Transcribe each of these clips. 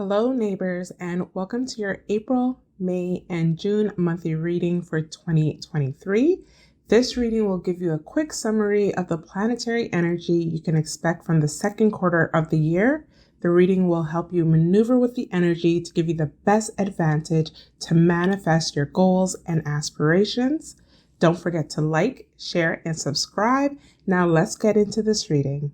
Hello, neighbors, and welcome to your April, May, and June monthly reading for 2023. This reading will give you a quick summary of the planetary energy you can expect from the second quarter of the year. The reading will help you maneuver with the energy to give you the best advantage to manifest your goals and aspirations. Don't forget to like, share, and subscribe. Now let's get into this reading.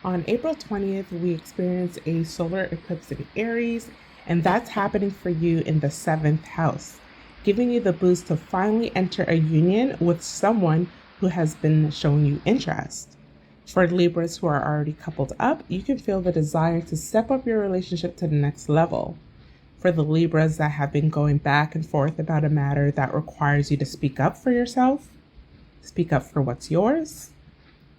On April 20th, we experience a solar eclipse in Aries, and that's happening for you in the 7th house, giving you the boost to finally enter a union with someone who has been showing you interest. For Libras who are already coupled up, you can feel the desire to step up your relationship to the next level. For the Libras that have been going back and forth about a matter that requires you to speak up for yourself, speak up for what's yours,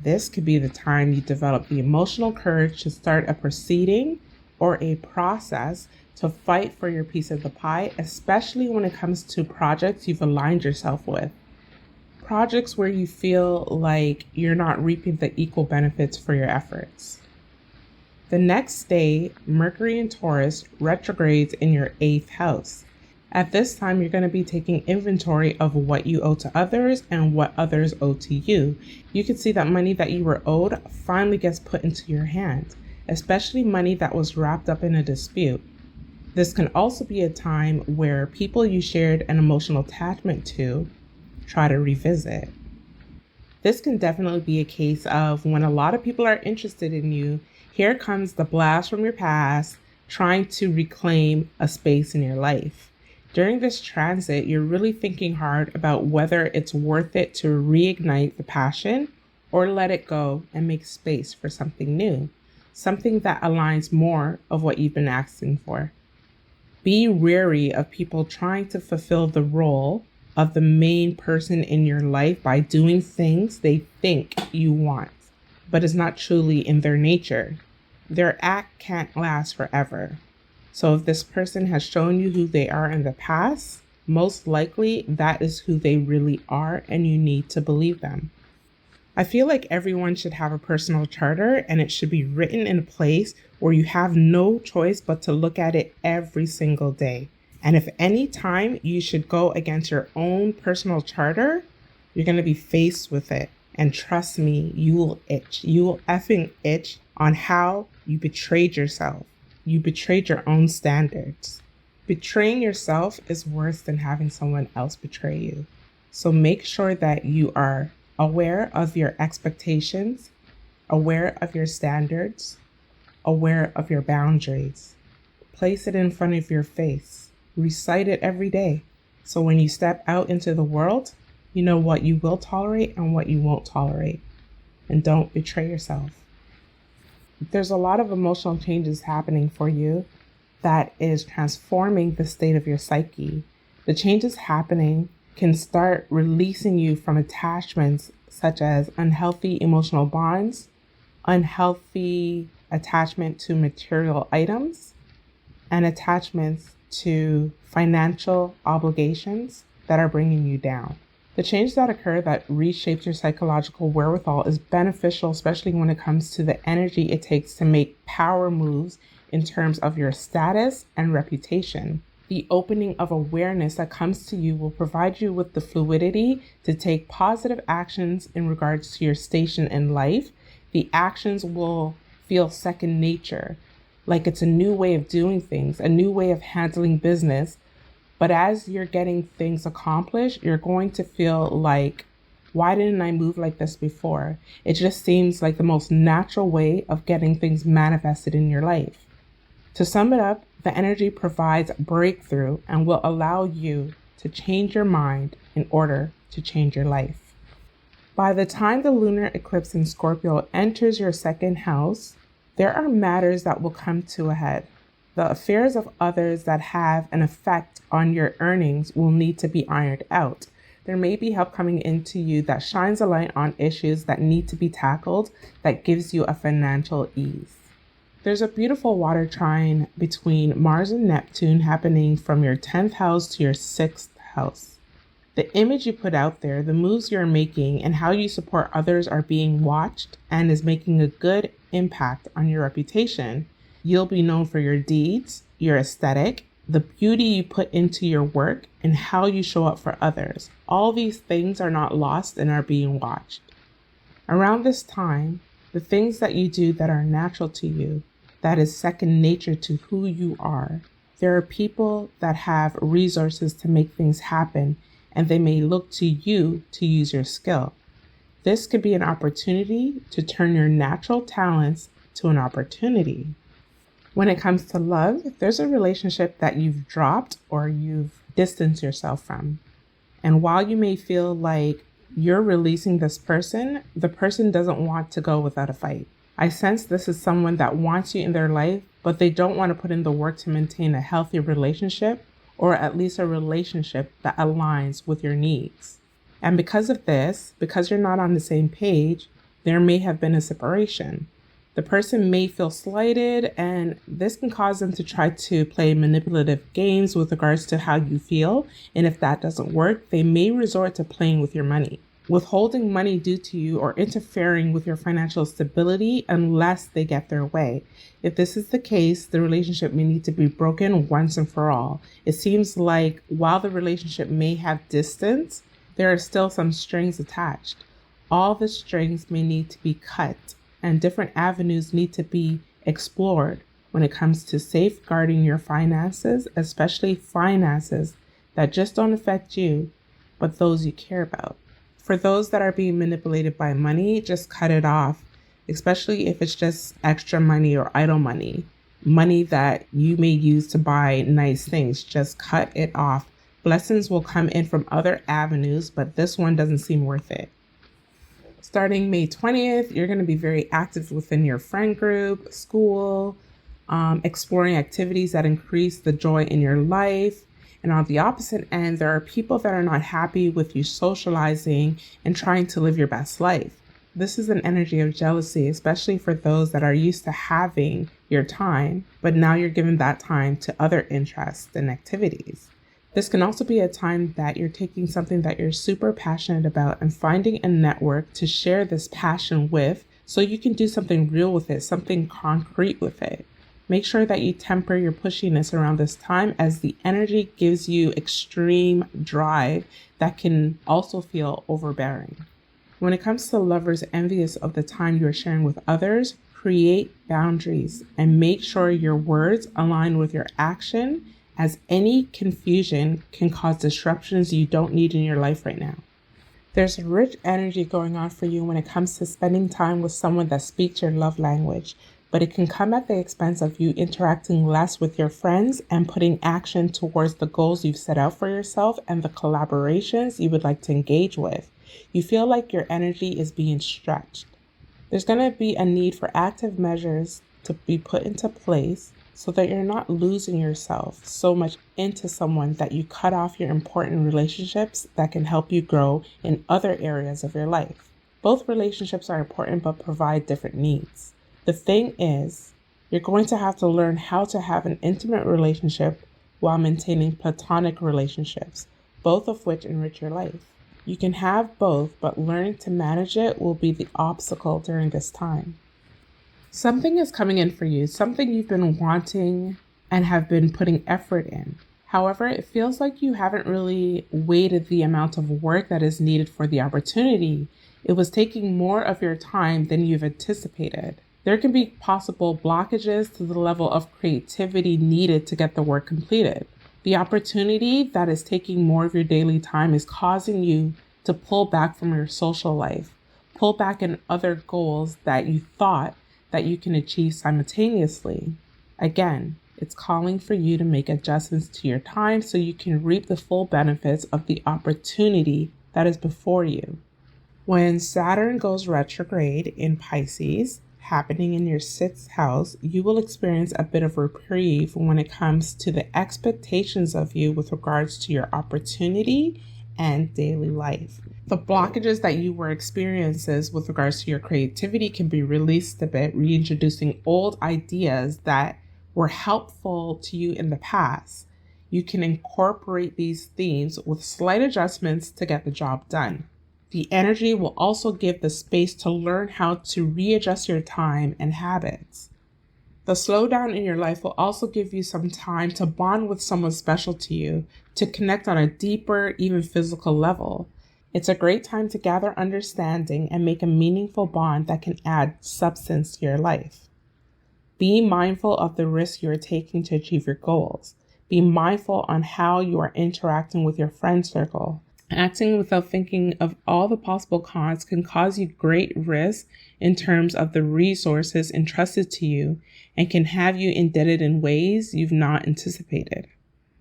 this could be the time you develop the emotional courage to start a proceeding or a process to fight for your piece of the pie, especially when it comes to projects you've aligned yourself with. Projects where you feel like you're not reaping the equal benefits for your efforts. The next day, Mercury in Taurus retrogrades in your 8th house. At this time, you're going to be taking inventory of what you owe to others and what others owe to you. You can see that money that you were owed finally gets put into your hand, especially money that was wrapped up in a dispute. This can also be a time where people you shared an emotional attachment to try to revisit. This can definitely be a case of when a lot of people are interested in you, here comes the blast from your past trying to reclaim a space in your life. During this transit, you're really thinking hard about whether it's worth it to reignite the passion or let it go and make space for something new, something that aligns more of what you've been asking for. Be wary of people trying to fulfill the role of the main person in your life by doing things they think you want, but is not truly in their nature. Their act can't last forever. So if this person has shown you who they are in the past, most likely that is who they really are, and you need to believe them. I feel like everyone should have a personal charter, and it should be written in a place where you have no choice but to look at it every single day. And if any time you should go against your own personal charter, you're going to be faced with it. And trust me, you will itch. You will effing itch on how you betrayed yourself. You betrayed your own standards. Betraying yourself is worse than having someone else betray you. So make sure that you are aware of your expectations, aware of your standards, aware of your boundaries. Place it in front of your face. Recite it every day. So when you step out into the world, you know what you will tolerate and what you won't tolerate. And don't betray yourself. There's a lot of emotional changes happening for you that is transforming the state of your psyche. The changes happening can start releasing you from attachments such as unhealthy emotional bonds, unhealthy attachment to material items, and attachments to financial obligations that are bringing you down. The change that occur that reshapes your psychological wherewithal is beneficial, especially when it comes to the energy it takes to make power moves in terms of your status and reputation. The opening of awareness that comes to you will provide you with the fluidity to take positive actions in regards to your station in life. The actions will feel second nature, like it's a new way of doing things, a new way of handling business. But as you're getting things accomplished, you're going to feel like, why didn't I move like this before? It just seems like the most natural way of getting things manifested in your life. To sum it up, the energy provides breakthrough and will allow you to change your mind in order to change your life. By the time the lunar eclipse in Scorpio enters your 2nd house, there are matters that will come to a head. The affairs of others that have an effect on your earnings will need to be ironed out. There may be help coming into you that shines a light on issues that need to be tackled that gives you a financial ease. There's a beautiful water trine between Mars and Neptune happening from your 10th house to your 6th house. The image you put out there, the moves you're making, and how you support others are being watched and is making a good impact on your reputation. You'll be known for your deeds, your aesthetic, the beauty you put into your work, and how you show up for others. All these things are not lost and are being watched. Around this time, the things that you do that are natural to you, that is second nature to who you are, there are people that have resources to make things happen, and they may look to you to use your skill. This could be an opportunity to turn your natural talents to an opportunity. When it comes to love, there's a relationship that you've dropped or you've distanced yourself from. And while you may feel like you're releasing this person, the person doesn't want to go without a fight. I sense this is someone that wants you in their life, but they don't want to put in the work to maintain a healthy relationship, or at least a relationship that aligns with your needs. And because of this, because you're not on the same page, there may have been a separation. The person may feel slighted, and this can cause them to try to play manipulative games with regards to how you feel. And if that doesn't work, they may resort to playing with your money, withholding money due to you, or interfering with your financial stability unless they get their way. If this is the case, the relationship may need to be broken once and for all. It seems like while the relationship may have distance, there are still some strings attached. All the strings may need to be cut, and different avenues need to be explored when it comes to safeguarding your finances, especially finances that just don't affect you, but those you care about. For those that are being manipulated by money, just cut it off, especially if it's just extra money or idle money, money that you may use to buy nice things. Just cut it off. Blessings will come in from other avenues, but this one doesn't seem worth it. Starting May 20th, you're going to be very active within your friend group, school, exploring activities that increase the joy in your life. And on the opposite end, there are people that are not happy with you socializing and trying to live your best life. This is an energy of jealousy, especially for those that are used to having your time, but now you're giving that time to other interests and activities. This can also be a time that you're taking something that you're super passionate about and finding a network to share this passion with, so you can do something real with it, something concrete with it. Make sure that you temper your pushiness around this time, as the energy gives you extreme drive that can also feel overbearing. When it comes to lovers envious of the time you are sharing with others, create boundaries and make sure your words align with your action, as any confusion can cause disruptions you don't need in your life right now. There's rich energy going on for you when it comes to spending time with someone that speaks your love language, but it can come at the expense of you interacting less with your friends and putting action towards the goals you've set out for yourself and the collaborations you would like to engage with. You feel like your energy is being stretched. There's going to be a need for active measures to be put into place so that you're not losing yourself so much into someone that you cut off your important relationships that can help you grow in other areas of your life. Both relationships are important but provide different needs. The thing is, you're going to have to learn how to have an intimate relationship while maintaining platonic relationships, both of which enrich your life. You can have both, but learning to manage it will be the obstacle during this time. Something is coming in for you, something you've been wanting and have been putting effort in. However, it feels like you haven't really weighted the amount of work that is needed for the opportunity. It was taking more of your time than you've anticipated. There can be possible blockages to the level of creativity needed to get the work completed. The opportunity that is taking more of your daily time is causing you to pull back from your social life, pull back in other goals that you thought that you can achieve simultaneously. Again, it's calling for you to make adjustments to your time so you can reap the full benefits of the opportunity that is before you. When Saturn goes retrograde in Pisces, happening in your 6th house, you will experience a bit of reprieve when it comes to the expectations of you with regards to your opportunity and daily life. The blockages that you were experiencing with regards to your creativity can be released a bit, reintroducing old ideas that were helpful to you in the past. You can incorporate these themes with slight adjustments to get the job done. The energy will also give the space to learn how to readjust your time and habits. The slowdown in your life will also give you some time to bond with someone special to you, to connect on a deeper, even physical level. It's a great time to gather understanding and make a meaningful bond that can add substance to your life. Be mindful of the risks you are taking to achieve your goals. Be mindful on how you are interacting with your friend circle. Acting without thinking of all the possible cons can cause you great risk in terms of the resources entrusted to you and can have you indebted in ways you've not anticipated.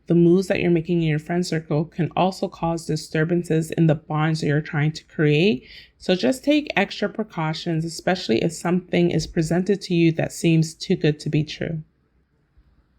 The moves that you're making in your friend circle can also cause disturbances in the bonds that you're trying to create. So just take extra precautions, especially if something is presented to you that seems too good to be true.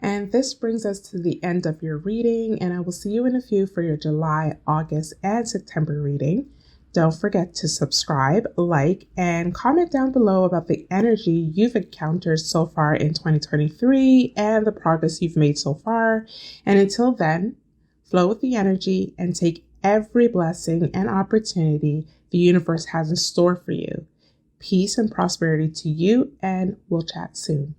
And this brings us to the end of your reading, and I will see you in a few for your July, August, and September reading. Don't forget to subscribe, like, and comment down below about the energy you've encountered so far in 2023 and the progress you've made so far. And until then, flow with the energy and take every blessing and opportunity the universe has in store for you. Peace and prosperity to you, and we'll chat soon.